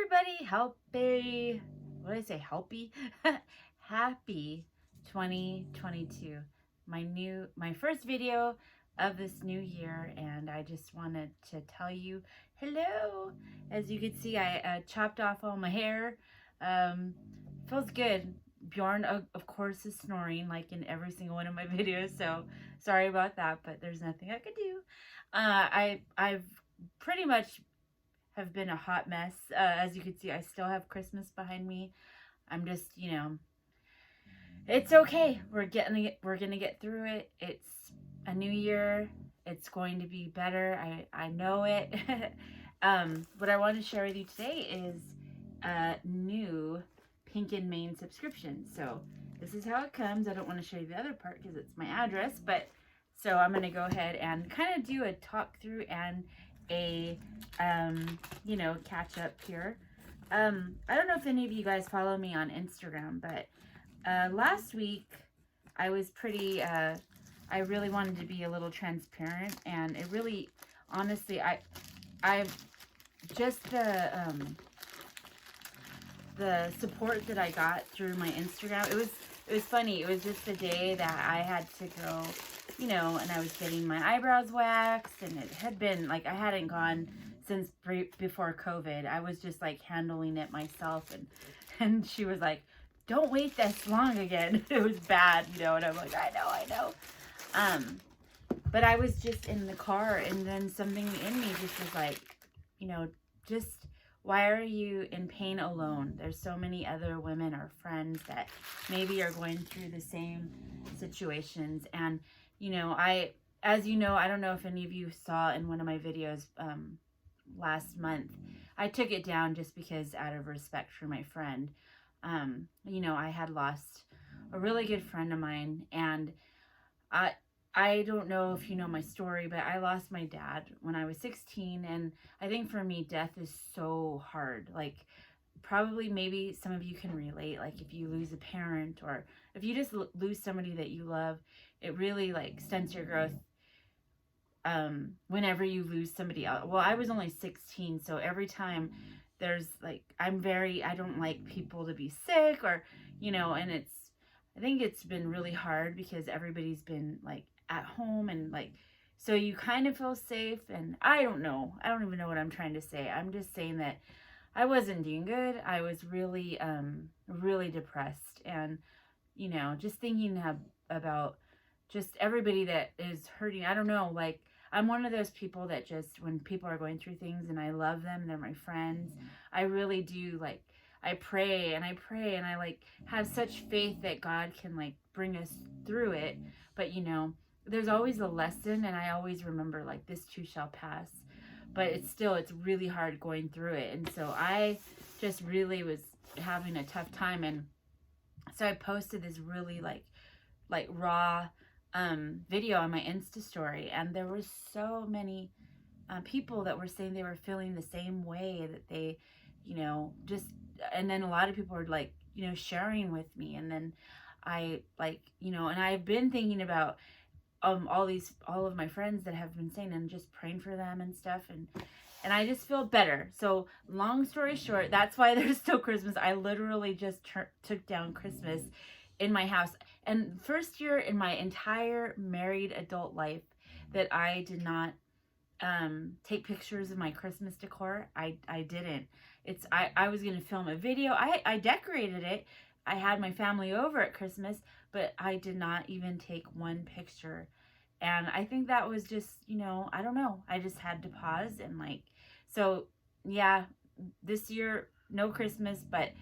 everybody, what did I say, happy 2022. My first video of this new year, and I just wanted to tell you hello. As you can see, I chopped off all my hair. Feels good. Bjorn, of course, is snoring like in every single one of my videos, so sorry about that, but there's nothing I could do. I've pretty much have been a hot mess. As you can see, I still have Christmas behind me. I'm just, it's okay. We're gonna get through it. It's a new year. It's going to be better. I know it. What I want to share with you today is a new Pink and Main subscription. So this is how it comes. I don't want to show you the other part because it's my address, but so I'm gonna go ahead and kind of do a talk through and a catch up here. I don't know if any of you guys follow me on Instagram, but last week I was pretty I really wanted to be a little transparent, and it really honestly I just the support that I got through my Instagram, it was funny. It was just a day that I had to go, and I was getting my eyebrows waxed, and it had been like I hadn't gone since before COVID. I was just like handling it myself, and she was like, "Don't wait this long again." It was bad, and I'm like, I know. But I was just in the car, and then something in me just was like, just why are you in pain alone? There's so many other women or friends that maybe are going through the same situations. And, as you know, I don't know if any of you saw in one of my videos last month, I took it down just because out of respect for my friend. I had lost a really good friend of mine, and I don't know if you know my story, but I lost my dad when I was 16. And I think for me, death is so hard. Like, probably maybe some of you can relate. Like, if you lose a parent, or if you just lose somebody that you love, it really like stunts your growth whenever you lose somebody else. Well, I was only 16, so every time there's like, I don't like people to be sick, or, and I think it's been really hard because everybody's been like at home, and like, so you kind of feel safe. And I don't even know what I'm trying to say. I'm just saying that I wasn't doing good. I was really really depressed, and just thinking about just everybody that is hurting. I don't know, like, I'm one of those people that just, when people are going through things and I love them, they're my friends, I really do, like, I pray and I like have such faith that God can like bring us through it. But there's always a lesson, and I always remember like, this too shall pass. But it's really hard going through it. And so I just really was having a tough time, and so I posted this really like raw video on my Insta story, and there were so many people that were saying they were feeling the same way, that they just, and then a lot of people were like sharing with me. And then I like and I've been thinking about all of my friends that have been saying, and just praying for them and stuff, and I just feel better. So long story short, that's why there's still Christmas. I literally just took down Christmas in my house. And first year in my entire married adult life that I did not take pictures of my Christmas decor. I didn't. I was gonna film a video. I decorated it. I had my family over at Christmas, but I did not even take one picture. And I think that was just, I don't know. I just had to pause, and like, so yeah, this year no Christmas, but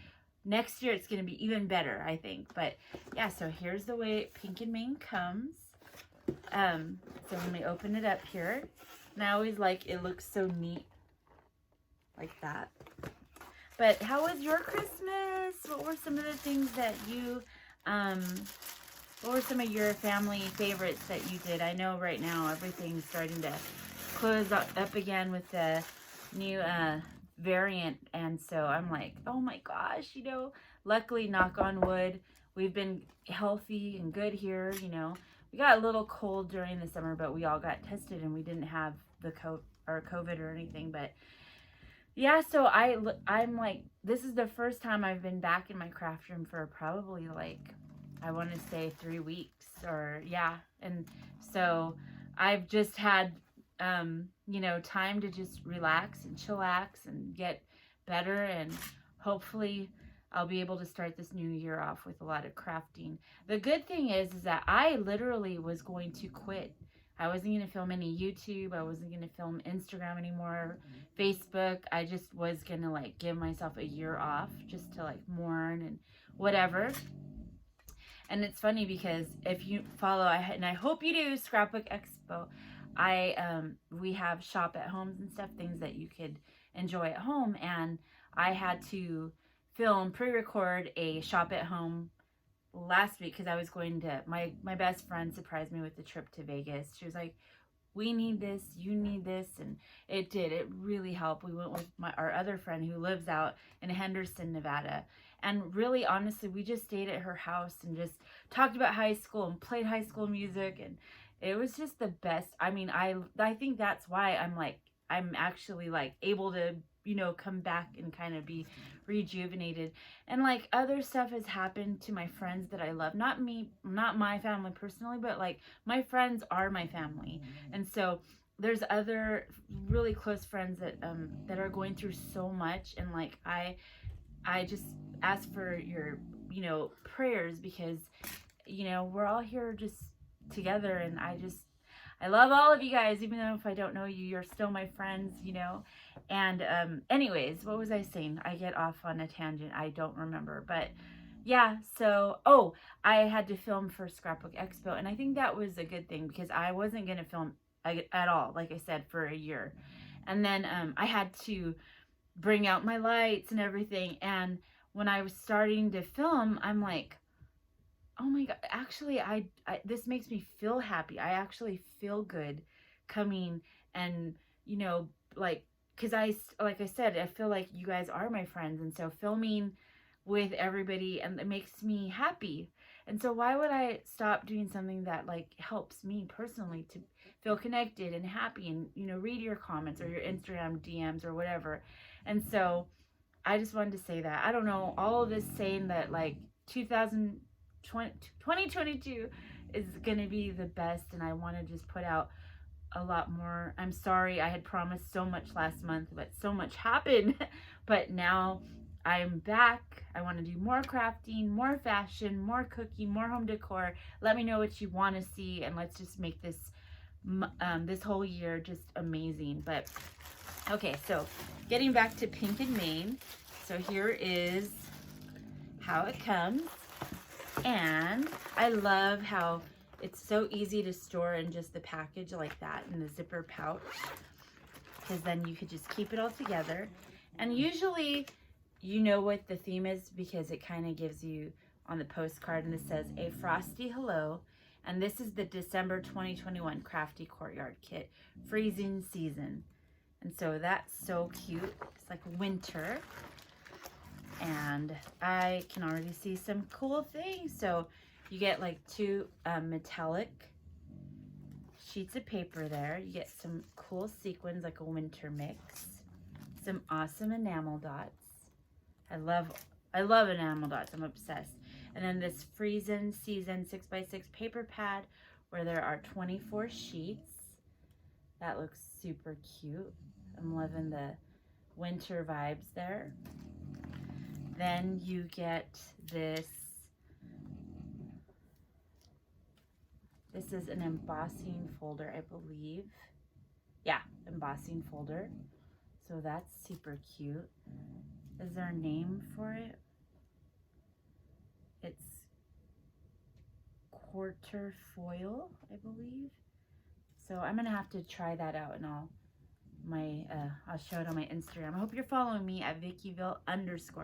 next year it's gonna be even better, I think. But yeah, so here's the way Pink and Main comes. So when we open it up here, and I always like, it looks so neat like that. But how was your Christmas? What were some of the things that you, what were some of your family favorites that you did? I know right now everything's starting to close up again with the new variant. And so I'm like, oh my gosh, luckily, knock on wood, we've been healthy and good here. We got a little cold during the summer, but we all got tested and we didn't have the COVID or anything. But Yeah, so I'm like, this is the first time I've been back in my craft room for probably like, I want to say 3 weeks or yeah. And so I've just had, time to just relax and chillax and get better. And hopefully I'll be able to start this new year off with a lot of crafting. The good thing is that I literally was going to quit. I wasn't going to film any YouTube. I wasn't going to film Instagram anymore, Facebook. I just was gonna like give myself a year off just to like mourn and whatever. And it's funny because if you follow, and I hope you do, Scrapbook Expo, we have shop at homes and stuff, things that you could enjoy at home. And I had to pre-record a shop at home last week because I was going to, my best friend surprised me with the trip to Vegas. She was like, we need this, you need this, and it did. It really helped. We went with our other friend who lives out in Henderson, Nevada, and really, honestly, we just stayed at her house and just talked about high school and played high school music, and it was just the best. I mean, I think that's why I'm actually like able to come back and kind of be rejuvenated. And like other stuff has happened to my friends that I love, not me, not my family personally, but like my friends are my family. And so there's other really close friends that are going through so much, and like I just ask for your prayers because we're all here just together. And I love all of you guys, even though if I don't know you, you're still my friends. And anyways, what was I saying? I get off on a tangent. I don't remember. But yeah, so, I had to film for Scrapbook Expo. And I think that was a good thing because I wasn't going to film at all, like I said, for a year. And then I had to bring out my lights and everything. And when I was starting to film, I'm like, oh my god, actually this makes me feel happy. I actually feel good coming and like, because like I said, I feel like you guys are my friends, and so filming with everybody, and it makes me happy. And so why would I stop doing something that like helps me personally to feel connected and happy, and read your comments or your Instagram DMs or whatever. And so I just wanted to say that. I don't know, all of this saying that like 2022 is going to be the best, and I want to just put out a lot more. I'm sorry, I had promised so much last month, but so much happened. But now I'm back. I want to do more crafting, more fashion, more cooking, more home decor. Let me know what you want to see, and let's just make this whole year just amazing. But okay, so getting back to Pink and Main. So here is how it comes. And I love how it's so easy to store in just the package like that in the zipper pouch, because then you could just keep it all together. And usually you know what the theme is because it kind of gives you on the postcard, and it says a frosty hello. And this is the December 2021 Crafty Courtyard Kit, freezing season. And so that's so cute. It's like winter. And I can already see some cool things. So you get like two metallic sheets of paper there. You get some cool sequins, like a winter mix. Some awesome enamel dots. I love enamel dots. I'm obsessed. And then this freezing season 6x6 paper pad where there are 24 sheets. That looks super cute. I'm loving the winter vibes there. Then you get this. This is an embossing folder, I believe. Yeah, embossing folder. So that's super cute. Is there a name for it? It's quarter foil, I believe. So I'm gonna have to try that out, and I'll show it on my Instagram. I hope you're following me at Vickyville_,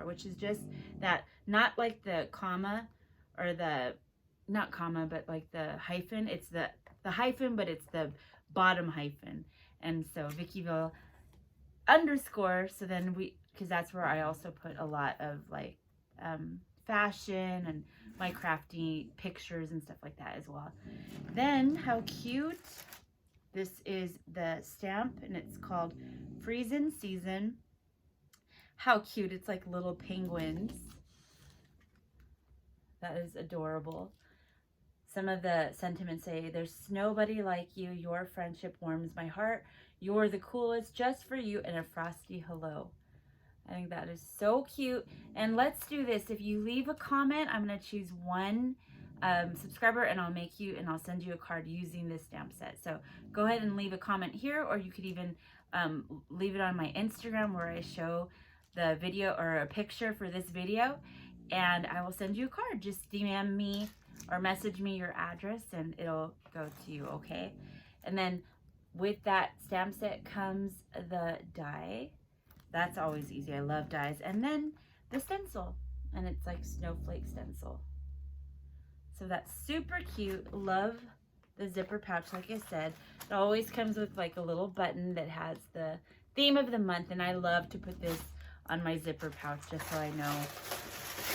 which is just that, not like the comma or the, not comma, but like the hyphen. It's the hyphen, but it's the bottom hyphen. And so Vickyville_. So then because that's where I also put a lot of like fashion and my crafty pictures and stuff like that as well. Then how cute. This is the stamp, and it's called Freezin' Season. How cute. It's like little penguins. That is adorable. Some of the sentiments say, there's nobody like you. Your friendship warms my heart. You're the coolest, just for you, and a frosty hello. I think that is so cute. And let's do this. If you leave a comment, I'm going to choose one subscriber, and I'll send you a card using this stamp set. So go ahead and leave a comment here, or you could even leave it on my Instagram where I show the video or a picture for this video, and I will send you a card. Just DM me or message me your address and it'll go to you, okay? And then with that stamp set comes the die. That's always easy. I love dies. And then the stencil, and it's like snowflake stencil. So that's super cute. Love the zipper pouch. Like I said, it always comes with like a little button that has the theme of the month, and I love to put this on my zipper pouch just so I know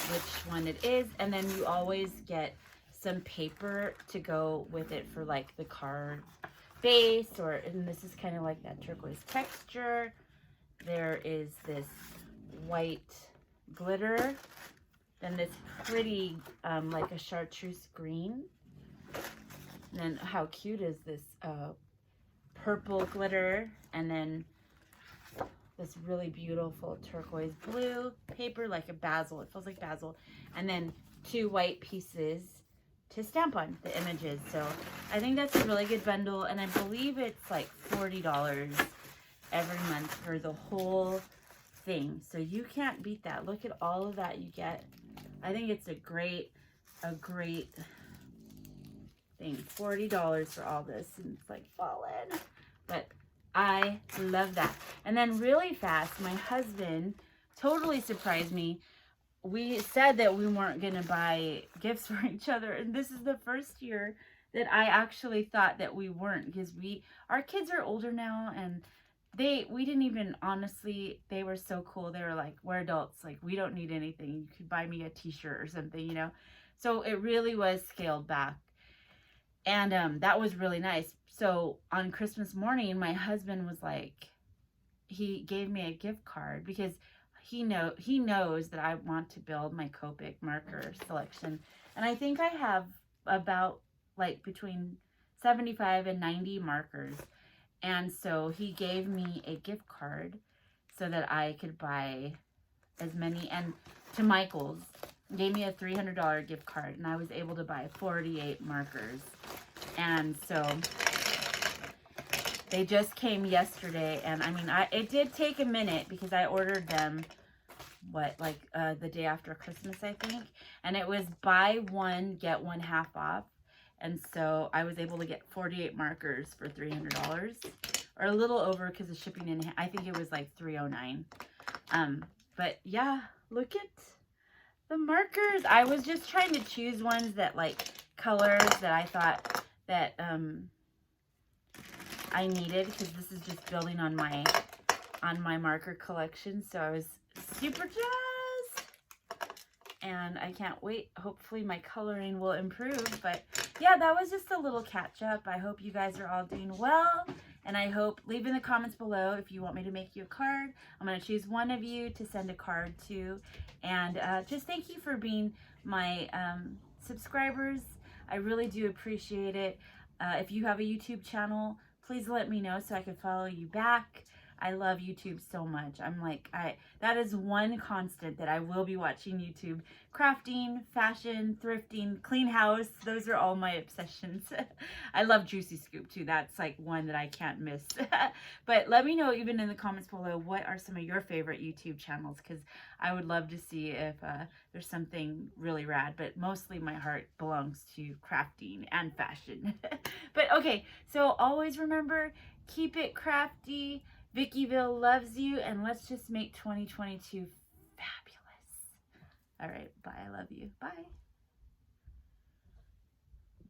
which one it is. And then you always get some paper to go with it for like the card base, and this is kind of like that turquoise texture. There is this white glitter, then this pretty like a chartreuse green, and then how cute is this purple glitter, and then this really beautiful turquoise blue paper, like a basil. It feels like basil. And then 2 white pieces to stamp on the images. So I think that's a really good bundle, and I believe it's like $40 every month for the whole thing. So you can't beat that. Look at all of that you get. I think it's a great thing. $40 for all this, and it's like fallen. But I love that. And then really fast, my husband totally surprised me. We said that we weren't going to buy gifts for each other, and this is the first year that I actually thought that we weren't, because our kids are older now, and we didn't even, honestly, they were so cool. They were like, we're adults, like we don't need anything. You could buy me a t-shirt or something, you know. So it really was scaled back, and that was really nice. So on Christmas morning, my husband was like, he gave me a gift card because he knows that I want to build my Copic marker selection. And I think I have about like between 75 and 90 markers. And so he gave me a gift card so that I could buy as many, and to Michael's gave me a $300 gift card, and I was able to buy 48 markers. And so they just came yesterday, and I mean, it did take a minute because I ordered them, the day after Christmas, I think. And it was buy one, get one half off. And so I was able to get 48 markers for $300, or a little over because of shipping in. I think it was like $309. But yeah, look at the markers. I was just trying to choose ones that like colors that I thought that I needed, because this is just building on my marker collection. So I was super jazzed, and I can't wait. Hopefully my coloring will improve. But yeah, that was just a little catch up. I hope you guys are all doing well, and I hope, leave in the comments below if you want me to make you a card. I'm going to choose one of you to send a card to, and just thank you for being my subscribers. I really do appreciate it. If you have a YouTube channel, please let me know so I can follow you back. I love YouTube so much. That is one constant, that I will be watching YouTube. Crafting, fashion, thrifting, clean house. Those are all my obsessions. I love Juicy Scoop too. That's like one that I can't miss. But let me know even in the comments below, what are some of your favorite YouTube channels? Because I would love to see if there's something really rad. But mostly my heart belongs to crafting and fashion. But okay, so always remember, keep it crafty. Vickyville loves you, and let's just make 2022 fabulous. All right, bye. I love you. Bye.